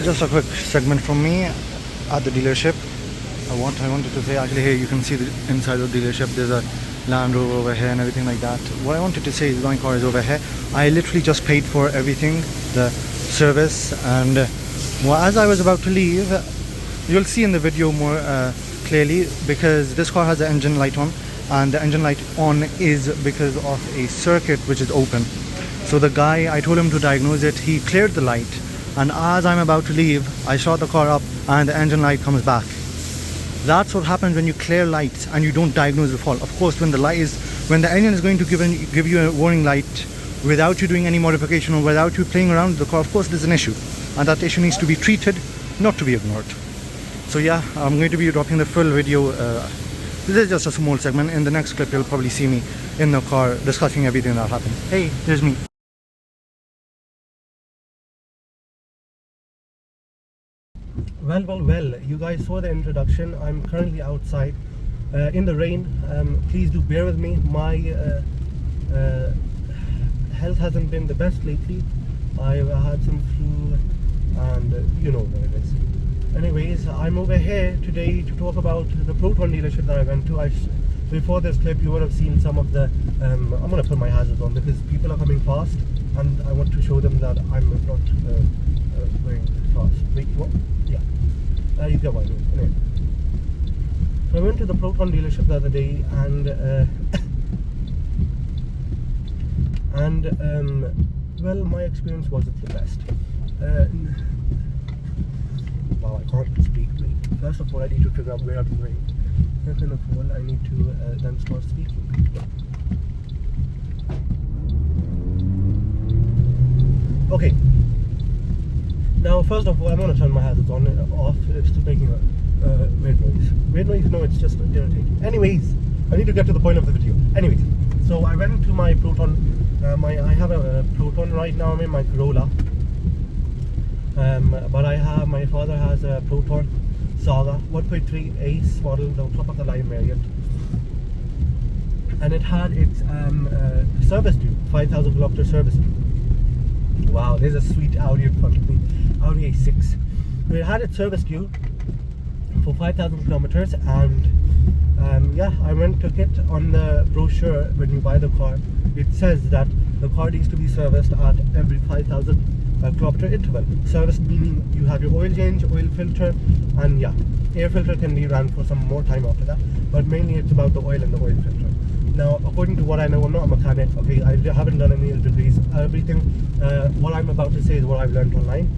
Just a quick segment from me at the dealership. What I wanted to say, actually, here you can see the inside of the dealership. There's a Land Rover over here and everything like that. What I wanted to say is my car is over here. I literally just paid for everything, the service, and as I was about to leave, you'll see in the video more clearly, because this car has the engine light on, and the engine light on is because of a circuit which is open. So the guy, I told him to diagnose it, he cleared the light, and as I'm about to leave, I shot the car up and the engine light comes back. That's what happens when you clear lights and you don't diagnose the fault. Of course, when the engine is going to give you a warning light without you doing any modification or without you playing around with the car, of course there's an issue, and that issue needs to be treated, not to be ignored. So yeah, I'm going to be dropping the full video. This is just a small segment. In the next clip you'll probably see me in the car discussing everything that happened. Hey, here's me. Well, you guys saw the introduction. I'm currently outside in the rain. Please do bear with me. My health hasn't been the best lately. I've had some flu, and you know what it is. Anyways, I'm over here today to talk about the Proton dealership that I went to. Before this clip, you would have seen some of the I'm going to put my hazards on because people are coming fast, and I want to show them that I'm not going fast. Wait, what? Yeah. You get what I mean. Anyway. So I went to the Proton dealership the other day, and well, my experience wasn't the best. Wow, I can't speak. First of all, I need to figure out where I'm going. Second of all, I need to then start speaking. Okay. Now, first of all, I'm going to turn my hazards on and off. It's just making a weird noise. Weird noise? No, it's just irritating. Anyways, I need to get to the point of the video. Anyways, so I went to my Proton. I have a Proton right now. I'm in my Corolla. But my father has a Proton Saga 1.3 Ace model, the top of the line variant, and it had its service due, 5,000 kilometer service due. Wow, there's a sweet Audi in front of me, Audi A6. It had its service due for 5,000 kilometers, and yeah, I went to it. On the brochure when you buy the car, it says that the car needs to be serviced at every 5,000 kilometer interval. Service meaning you have your oil change, oil filter, and yeah, air filter can be run for some more time after that, but mainly it's about the oil and the oil filter. Now, according to what I know, I'm not a mechanic, okay, I haven't done any degrees. Everything, what I'm about to say is what I've learned online.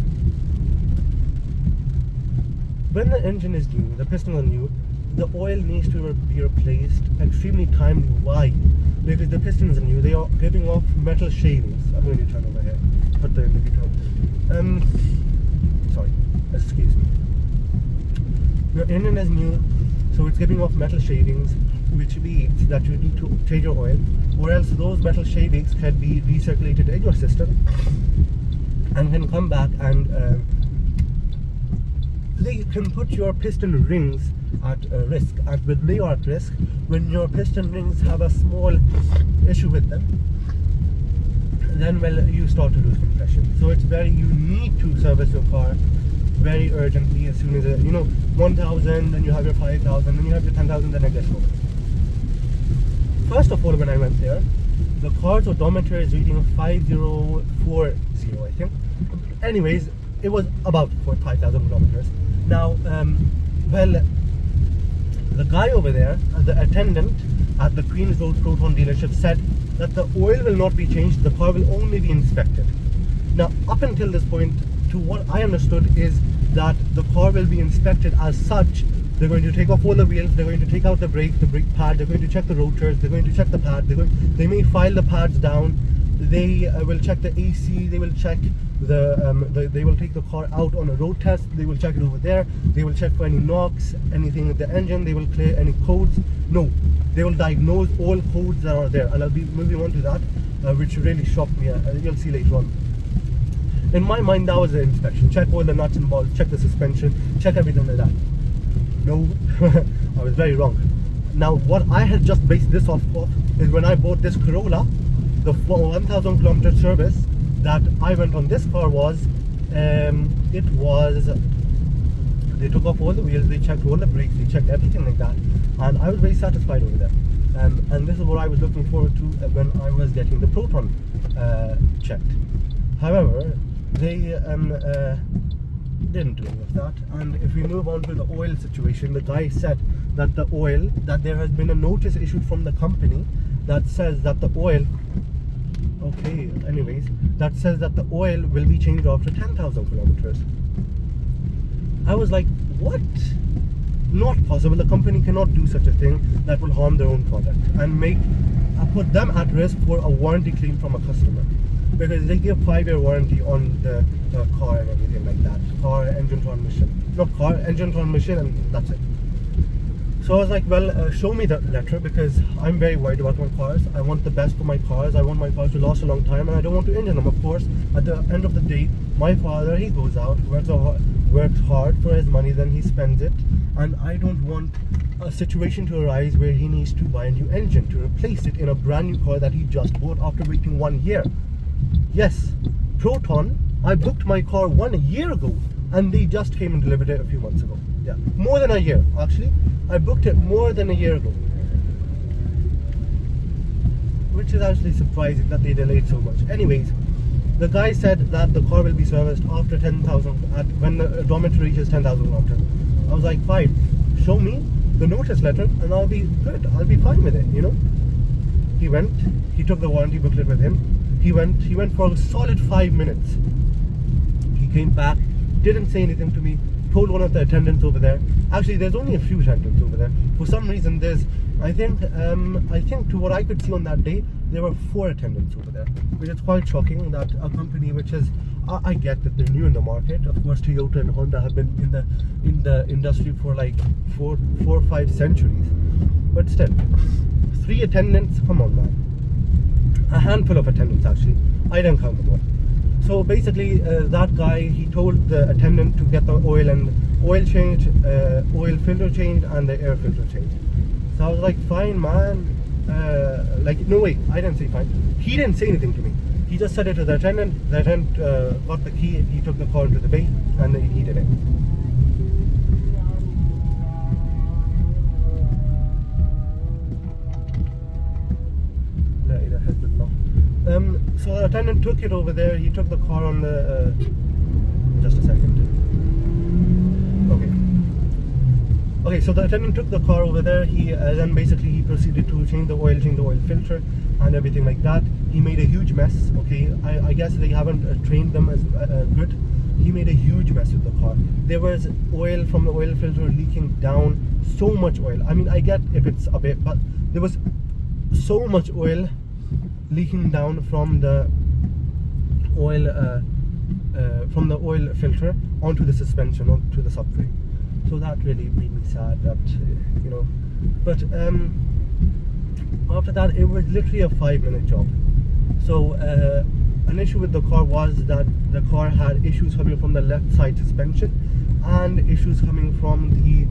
When the engine is new, the pistons are new, the oil needs to be replaced extremely timely. Why? Because the pistons are new, they are giving off metal shavings. I'm going to turn over here, put the indicator on. Sorry, excuse me. Your engine is new, so it's giving off metal shavings, which means that you need to change your oil, or else those metal shavings can be recirculated in your system and can come back, and they can put your piston rings at risk. And when they are at risk, when your piston rings have a small issue with them, then well, you start to lose compression. So you need to service your car very urgently as soon as 1,000, then you have your 5,000, then you have your 10,000, then it gets over. First of all, when I went there, the car's odometer is reading 5040, I think. Anyways, it was about 5,000 kilometers. Now, well, the guy over there, the attendant at the Queens Road Proton dealership, said that the oil will not be changed, the car will only be inspected. Now, up until this point, to what I understood is that the car will be inspected as such. They're going to take off all the wheels, they're going to take out the brake pad, they're going to check the rotors, they're going to check the pad, they may file the pads down, they will check the AC, they will check they will take the car out on a road test, they will check it over there, they will check for any knocks, anything with the engine, they will clear any codes. No, they will diagnose all codes that are there, and I'll be moving on to that, which really shocked me. You'll see later on. In my mind, that was the inspection. Check all the nuts and bolts, check the suspension, check everything like that. No, I was very wrong. Now, what I had just based this off of is when I bought this Corolla, the 1,000 kilometer service that I went on this car was It was, they took off all the wheels, they checked all the brakes, they checked everything like that, and I was very satisfied over there. And this is what I was looking forward to when I was getting the Proton checked. However, they didn't do any of that. And if we move on to the oil situation, the guy said that the oil, that there has been a notice issued from the company that says that the oil, okay, anyways, that says that the oil will be changed after 10,000 kilometers. I was like, what? Not possible. The company cannot do such a thing that will harm their own product and put them at risk for a warranty claim from a customer, because they give 5-year warranty on the car and everything like that. Car, engine, transmission. Not car, engine, transmission, and that's it. So I was like, well, show me that letter, because I'm very worried about my cars. I want the best for my cars. I want my cars to last a long time, and I don't want to injure them. Of course, at the end of the day, my father, he goes out, works hard for his money, then he spends it, and I don't want a situation to arise where he needs to buy a new engine to replace it in a brand new car that he just bought after waiting 1 year. Yes, Proton, I booked my car 1 year ago, and they just came and delivered it a few months ago. Yeah, more than a year actually. I booked it more than a year ago, which is actually surprising that they delayed so much. Anyways, the guy said that the car will be serviced after 10,000, when the odometer reaches 10,000 kilometers. I was like, fine, show me the notice letter and I'll be good, I'll be fine with it, you know. He went, he took the warranty booklet with him. He went for a solid 5 minutes. He came back, didn't say anything to me, told one of the attendants over there. Actually, there's only a few attendants over there. For some reason, I think to what I could see on that day, there were 4 attendants over there, which is quite shocking that a company which is, I get that they're new in the market. Of course, Toyota and Honda have been in the industry for like 4 or 5 centuries, but still, 3 attendants, come on man. A handful of attendants actually, I didn't count them all. So basically, that guy, he told the attendant to get the oil change, oil filter change, and the air filter change. So I was like, fine man, like, no way, I didn't say fine. He didn't say anything to me. He just said it to the attendant. The attendant got the key, he took the car into the bay, and then he did it. So the attendant took it over there. He took the car on the just a second. Okay, so the attendant took the car over there. He then basically he proceeded to change the oil filter and everything like that. He made a huge mess. Okay, I guess they haven't trained them as good. He made a huge mess with the car. There was oil from the oil filter leaking down, so much oil. I mean, I get if it's a bit, but there was so much oil leaking down from the oil filter onto the suspension, onto the subframe. So that really made me sad that, you know, but after that it was literally a 5-minute job. So an issue with the car was that the car had issues coming from the left side suspension and issues coming from the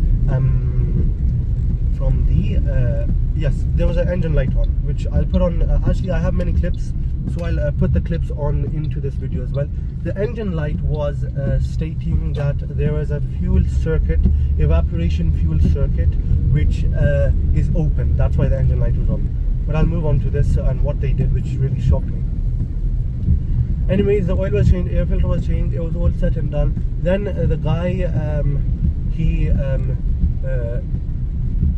yes, there was an engine light on, which I'll put on. Actually, I have many clips, so I'll put the clips on into this video as well. The engine light was stating that there was a fuel circuit, evaporation fuel circuit, which is open. That's why the engine light was on. But I'll move on to this and what they did, which really shocked me. Anyways, the oil was changed, air filter was changed, it was all set and done. Then the guy,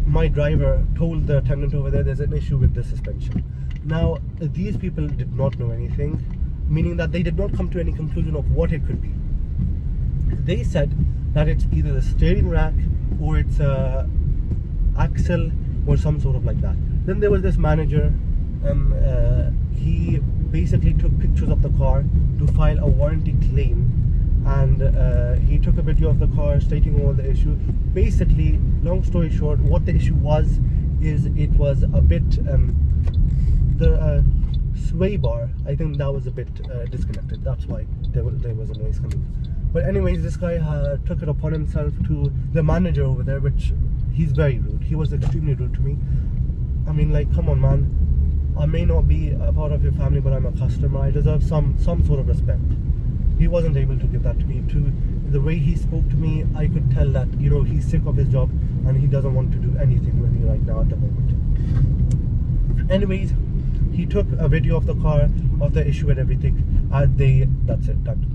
my driver told the attendant over there's an issue with the suspension. Now, these people did not know anything, meaning that they did not come to any conclusion of what it could be. They said that it's either the steering rack or it's a axle or some sort of like that. Then there was this manager, he basically took pictures of the car to file a warranty claim, and he took a video of the car stating all the issue. Basically, long story short, what the issue was is it was a bit the sway bar, I think that was a bit disconnected. That's why there was a noise coming. But anyways, this guy took it upon himself to the manager over there, which he's very rude. He was extremely rude to me. I mean, like, come on man, I may not be a part of your family, but I'm a customer. I deserve some sort of respect. he wasn't able to give that to me. To the way he spoke to me, I could tell that, you know, he's sick of his job and he doesn't want to do anything with me right now at the moment. Anyways, he took a video of the car, of the issue and everything, and that's it, done.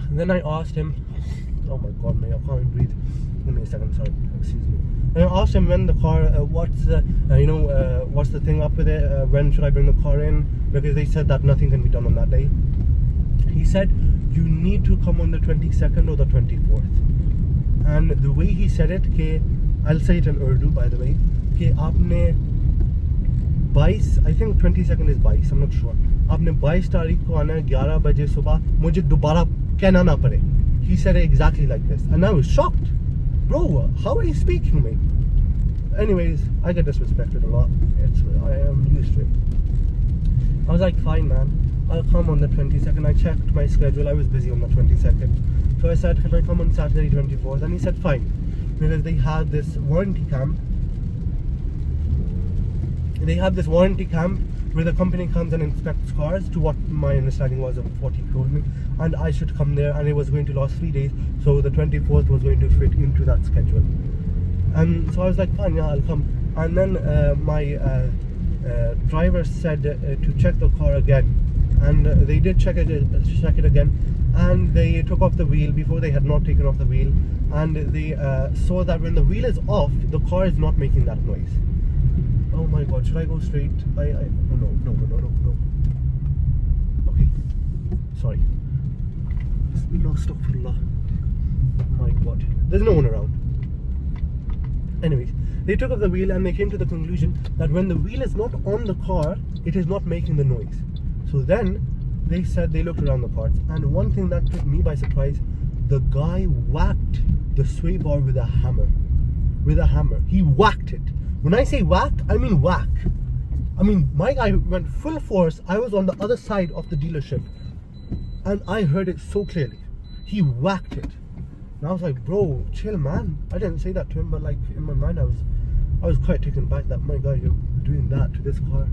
And then I asked him, oh my god, man, I can't even breathe. Give me a second, sorry, excuse me. And I asked him when the car, what's the thing up with it, when should I bring the car in, because they said that nothing can be done on that day. He said, you need to come on the 22nd or the 24th. And the way he said it, I'll say it in Urdu by the way, aapne 22, I think 22nd is 22, I'm not sure. Aapne 22 तारीख को आना है 11 बजे सुबह, मुझे दोबारा कहना ना पड़े. He said it exactly like this, and I was shocked. Bro, how are you speaking, mate? Anyways, I get disrespected a lot. I am used to it. I was like, fine, man, I'll come on the 22nd. I checked my schedule. I was busy on the 22nd. So I said, can I come on Saturday 24th? And he said, fine. Because they had this warranty camp. They have this warranty camp where the company comes and inspects cars, to what my understanding was of what he told me. And I should come there, and it was going to last 3 days. So the 24th was going to fit into that schedule. And so I was like, fine, yeah, I'll come. And then my driver said to check the car again. And they did check it again. And they took off the wheel before they had not taken off the wheel. And they saw that when the wheel is off, the car is not making that noise. Oh my god, should I go straight? No. Okay, sorry. Astaghfirullah. Oh my god, there's no one around. Anyways, they took off the wheel and they came to the conclusion that when the wheel is not on the car, it is not making the noise. So then they said they looked around the parts, and one thing that took me by surprise, the guy whacked the sway bar with a hammer. He whacked it. When I say whack, I mean whack. I mean, my guy went full force. I was on the other side of the dealership and I heard it so clearly. He whacked it. And I was like, bro, chill, man. I didn't say that to him, but like in my mind, I was quite taken back that, my God, you're doing that to this car.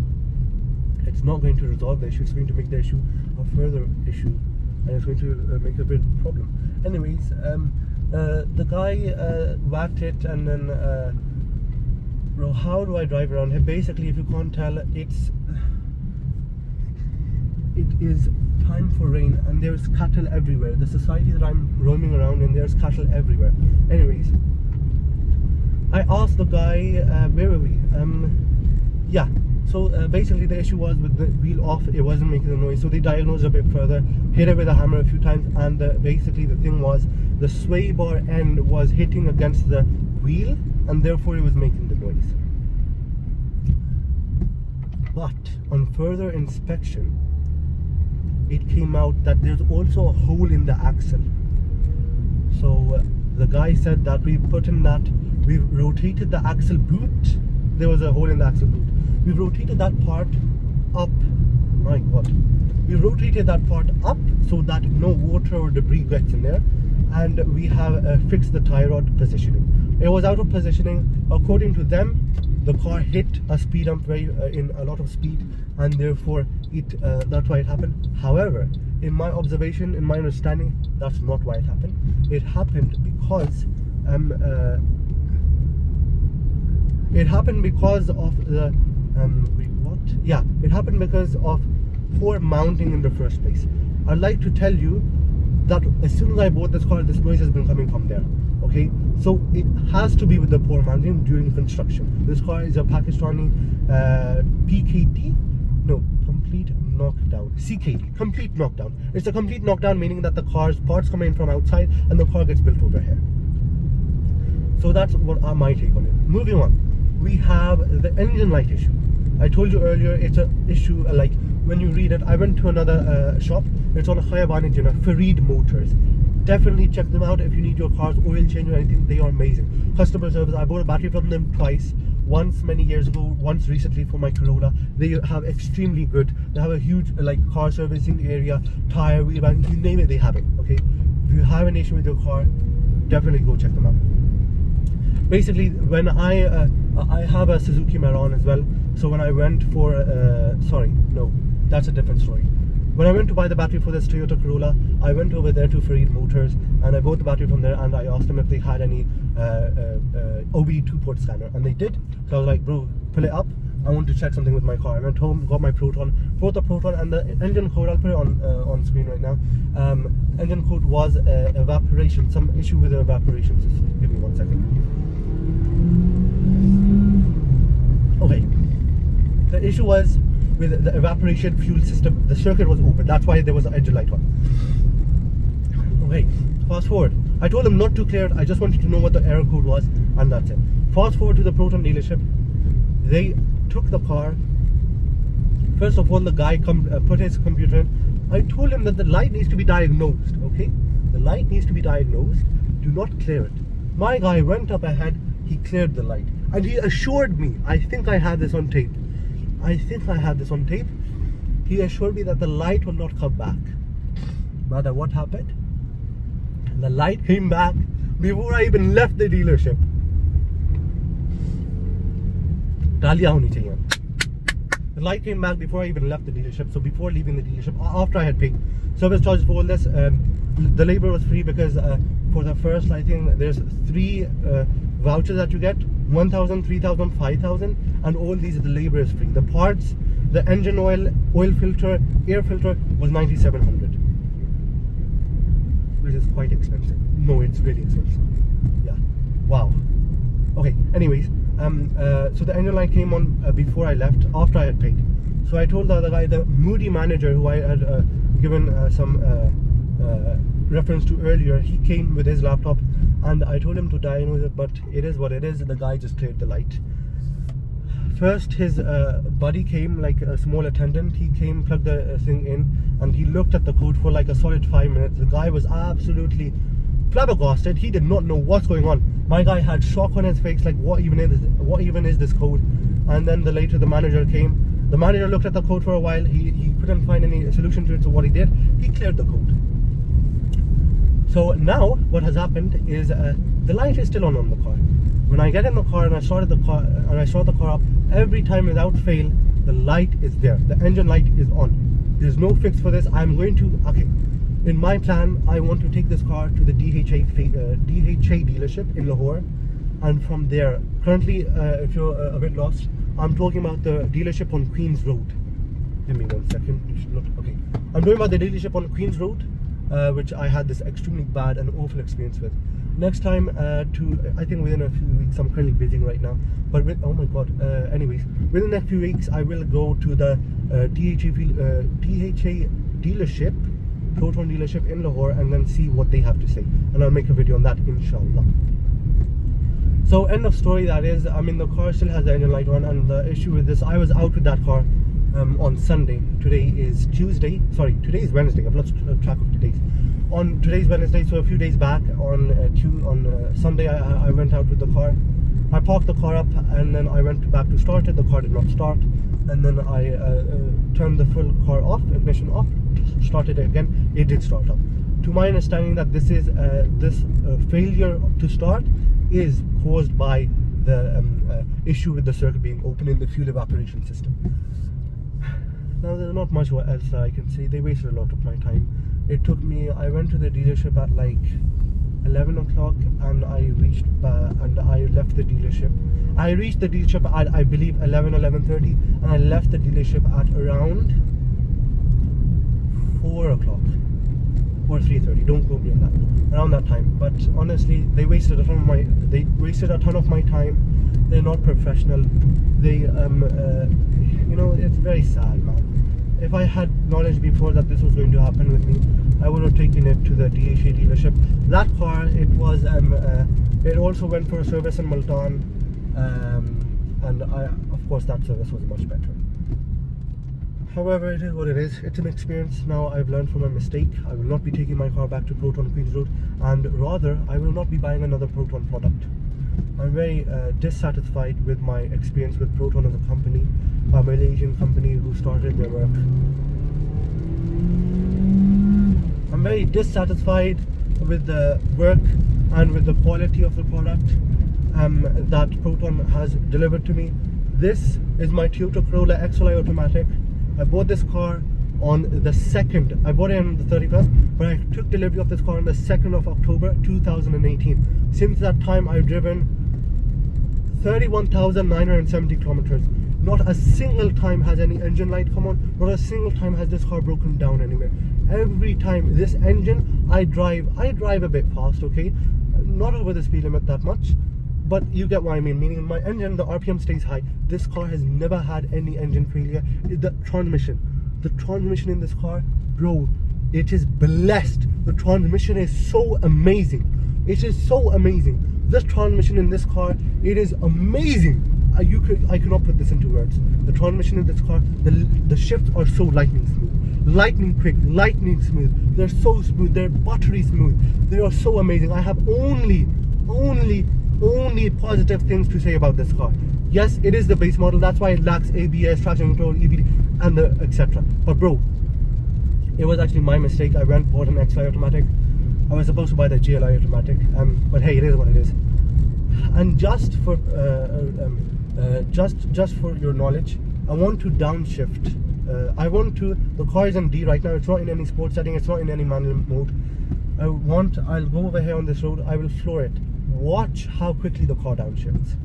It's not going to resolve the issue. It's going to make the issue a further issue, and it's going to make a big problem. Anyways, the guy whacked it, and then bro, how do I drive around here? Basically, if you can't tell, it is time for rain, and there's cattle everywhere. The society that I'm roaming around in, there's cattle everywhere. Anyways, I asked the guy, where were we? Yeah. So basically the issue was with the wheel off, it wasn't making the noise. So they diagnosed a bit further, hit it with a hammer a few times, and basically the thing was the sway bar end was hitting against the wheel, and therefore it was making the noise. But on further inspection, it came out that there's also a hole in the axle. So the guy said that we've rotated the axle boot. There was a hole in the axle boot. We've rotated that part up. My God. We've rotated that part up so that no water or debris gets in there. And we have fixed the tie rod positioning. It was out of positioning. According to them, the car hit a speed bump in a lot of speed, and therefore that's why it happened. However, in my observation, in my understanding, that's not why it happened. It happened because of the it happened because of poor mounting in the first place. I'd like to tell you that as soon as I bought this car, this noise has been coming from there. Okay, so it has to be with the poor mounting during construction. This car is a Pakistani complete knockdown. CKD, complete knockdown. It's a complete knockdown, meaning that the car's parts come in from outside and the car gets built over here. So that's what my take on it. Moving on, we have the engine light issue. I told you earlier, it's an issue like when you read it. I went to another shop. It's on Khayabani Jinnah, Fareed Motors. Definitely check them out if you need your car's oil change or anything. They are amazing. Customer service. I bought a battery from them twice. Once many years ago, once recently for my Corolla. They have extremely good. They have a huge car servicing area, tire, wheel bank, you name it, they have it. Okay, if you have an issue with your car, definitely go check them out. Basically, when I have a Suzuki Maran as well. So when I went for that's a different story. When I went to buy the battery for this Toyota Corolla, I went over there to Fareed Motors and I bought the battery from there, and I asked them if they had any OBD 2-port scanner, and they did. So I was like, bro, pull it up, I want to check something with my car. I went home, got my Proton, brought the Proton, and the engine code, I'll put it on screen right now. Engine code was evaporation, some issue with the evaporation system. Give me 1 second. Okay, the issue was with the evaporation fuel system. The circuit was open, that's why there was an engine light on. Okay, fast forward. I told them not to clear it, I just wanted to know what the error code was, and that's it. Fast forward to the Proton dealership. They took the car. First of all, the guy put his computer in. I told him that the light needs to be diagnosed, okay? The light needs to be diagnosed. Do not clear it. My guy went up ahead, he cleared the light. And he assured me, I think I had this on tape. He assured me that the light will not come back. But what happened? The light came back before I even left the dealership. The light came back before I even left the dealership. So before leaving the dealership, after I had paid service charges for all this, the labor was free because for the first, I think there's 3 vouchers that you get: 1,000, 3,000, 5,000, and all these, the labor is free. The parts, the engine oil, oil filter, air filter was 9,700, which is quite expensive. No, it's really expensive. Yeah. Wow. Okay. Anyways, so the engine light came on before I left, after I had paid. So I told the other guy, the moody manager who I had given some reference to earlier, he came with his laptop, and I told him to diagnose it, but it is what it is. The guy just cleared the light. First, his buddy came, like a small attendant. He came, plugged the thing in, and he looked at the code for like a solid 5 minutes. The guy was absolutely flabbergasted. He did not know what's going on. My guy had shock on his face, like what even is this code? And then later the manager came. The manager looked at the code for a while. He couldn't find any solution to it. So what he did, he cleared the code. So now what has happened is the light is still on the car. When I get in the car and I start the car up, every time without fail, the light is there. The engine light is on. There's no fix for this. I'm going to, okay, in my plan, I want to take this car to the DHA dealership in Lahore, and from there, currently, if you're a bit lost, I'm talking about the dealership on Queen's Road. Give me 1 second. You should not. Okay, I'm talking about the dealership on Queen's Road, which I had this extremely bad and awful experience with. Next time, I think within a few weeks, I'm currently busy right now, but oh my god, anyways, within the next few weeks, I will go to the DHA dealership, Proton dealership in Lahore, and then see what they have to say, and I'll make a video on that, inshallah. So end of story, that is. I mean, the car still has the engine light on, and the issue with this, I was out with that car on Sunday. Today is Tuesday, sorry, today is Wednesday. I've lost track of the days. On today's Wednesday, so a few days back, on Sunday, I went out with the car. I parked the car up, and then I went back to start it. The car did not start, and then I turned the full car off, ignition off, started it again. It did start up. To my understanding, that this is failure to start is caused by the issue with the circuit being open in the fuel evaporation system. Now, there's not much else I can say. They wasted a lot of my time. It took me, I went to the dealership at like 11 o'clock, and I reached and I left the dealership. I reached the dealership at, I believe, 11:30, and I left the dealership at around 4 o'clock or 3:30. Don't quote me on that. Around that time. But honestly, they wasted a ton of my time. They're not professional. They you know, it's very sad, man. If I had knowledge before that this was going to happen with me, I would have taken it to the DHA dealership. That car, it was it also went for a service in Multan, and of course that service was much better. However, it is what it is. It's an experience. Now I've learned from my mistake. I will not be taking my car back to Proton Queens Road, and rather I will not be buying another Proton product. I'm very dissatisfied with my experience with Proton as a company, a Malaysian company who started their work. I'm very dissatisfied with the work and with the quality of the product that Proton has delivered to me. This is my Toyota Corolla XLI automatic. I bought this car on the 2nd. I bought it on the 31st, but I took delivery of this car on the 2nd of October 2018. Since that time, I've driven 31,970 kilometers. Not a single time has any engine light come on. Not a single time has this car broken down anywhere. Every time this engine, I drive a bit fast, okay? Not over the speed limit that much, but you get what I mean. Meaning my engine, the RPM stays high. This car has never had any engine failure. The transmission in this car, bro, it is blessed. The transmission is so amazing. It is so amazing. This transmission in this car, it is amazing. I cannot put this into words. The transmission in this car, the shifts are so lightning smooth, lightning quick, lightning smooth. They're so smooth. They're buttery smooth. They are so amazing. I have only positive things to say about this car. Yes, it is the base model. That's why it lacks ABS, traction control, EBD, and the etc. But bro, it was actually my mistake. I went bought an XI automatic. I was supposed to buy the GLI automatic, but hey, it is what it is. And just for your knowledge, I want to downshift. The car is in D right now. It's not in any sports setting. It's not in any manual mode. I'll go over here on this road. I will floor it. Watch how quickly the car downshifts.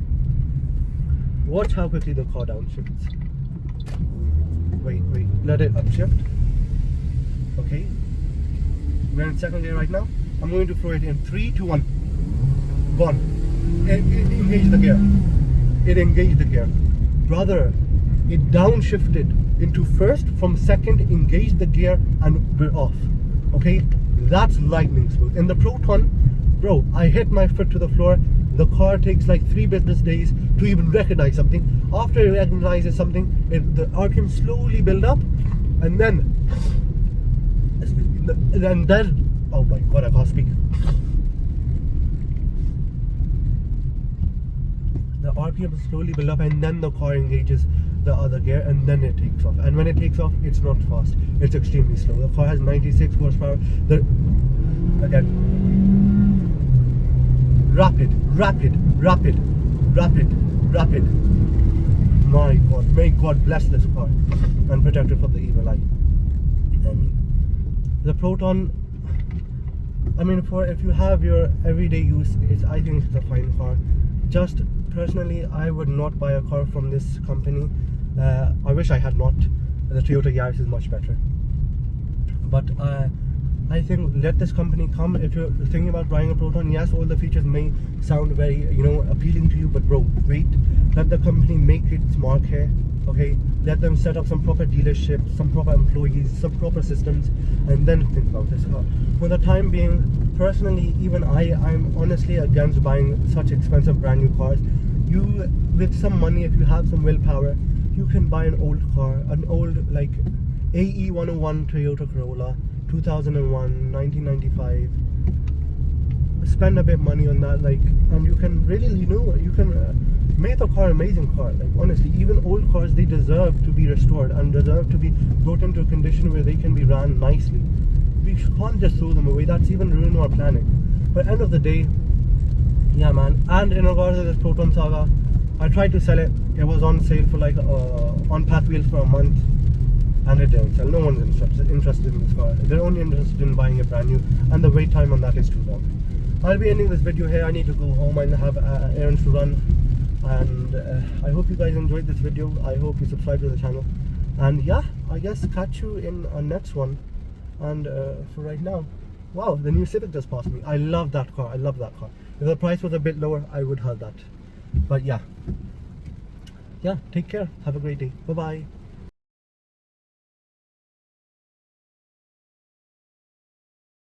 Watch how quickly the car downshifts. Wait, let it upshift. Okay, we're in second gear right now. I'm going to throw it in 3, 2, 1. Gone. It engaged the gear. It engaged the gear. Brother, it downshifted into first, from second, engaged the gear, and we're off. Okay, that's lightning smooth. In the Proton, bro, I hit my foot to the floor. The car takes like 3 business days to even recognize something. After it recognizes something, the RPM slowly build up, and then oh my god, I can't speak. The RPM slowly build up, and then the car engages the other gear, and then it takes off. And when it takes off, it's not fast. It's extremely slow. The car has 96 horsepower. Again, rapid. My god, may God bless this car and protect it from the evil eye. The Proton, I mean, if you have your everyday use, I think it's a fine car. Just personally, I would not buy a car from this company. I wish I had not. The Toyota Yaris is much better. But I think let this company come. If you're thinking about buying a Proton, yes, all the features may sound very, appealing to you, but bro, wait. Let the company make its mark here, okay? Let them set up some proper dealerships, some proper employees, some proper systems, and then think about this car. For the time being, personally, even I'm honestly against buying such expensive brand new cars. You, with some money, if you have some willpower, you can buy an old car, an old like AE 101 Toyota Corolla, 2001, 1995. Spend a bit of money on that, and you can really, you can make the car an amazing car. Like honestly, even old cars, they deserve to be restored and deserve to be brought into a condition where they can be ran nicely. We can't just throw them away. That's even ruining our planet. But end of the day, yeah, man. And in regards to this Proton saga, I tried to sell it. It was on sale for on Path Wheels for a month, and it didn't sell. No one's interested in this car. They're only interested in buying it brand new, and the wait time on that is too long. I'll be ending this video here. I need to go home and have errands to run. And I hope you guys enjoyed this video. I hope you subscribe to the channel. And yeah, I guess catch you in a next one. And for right now, wow, the new Civic just passed me. I love that car. If the price was a bit lower, I would have that. But yeah, take care. Have a great day. Bye bye.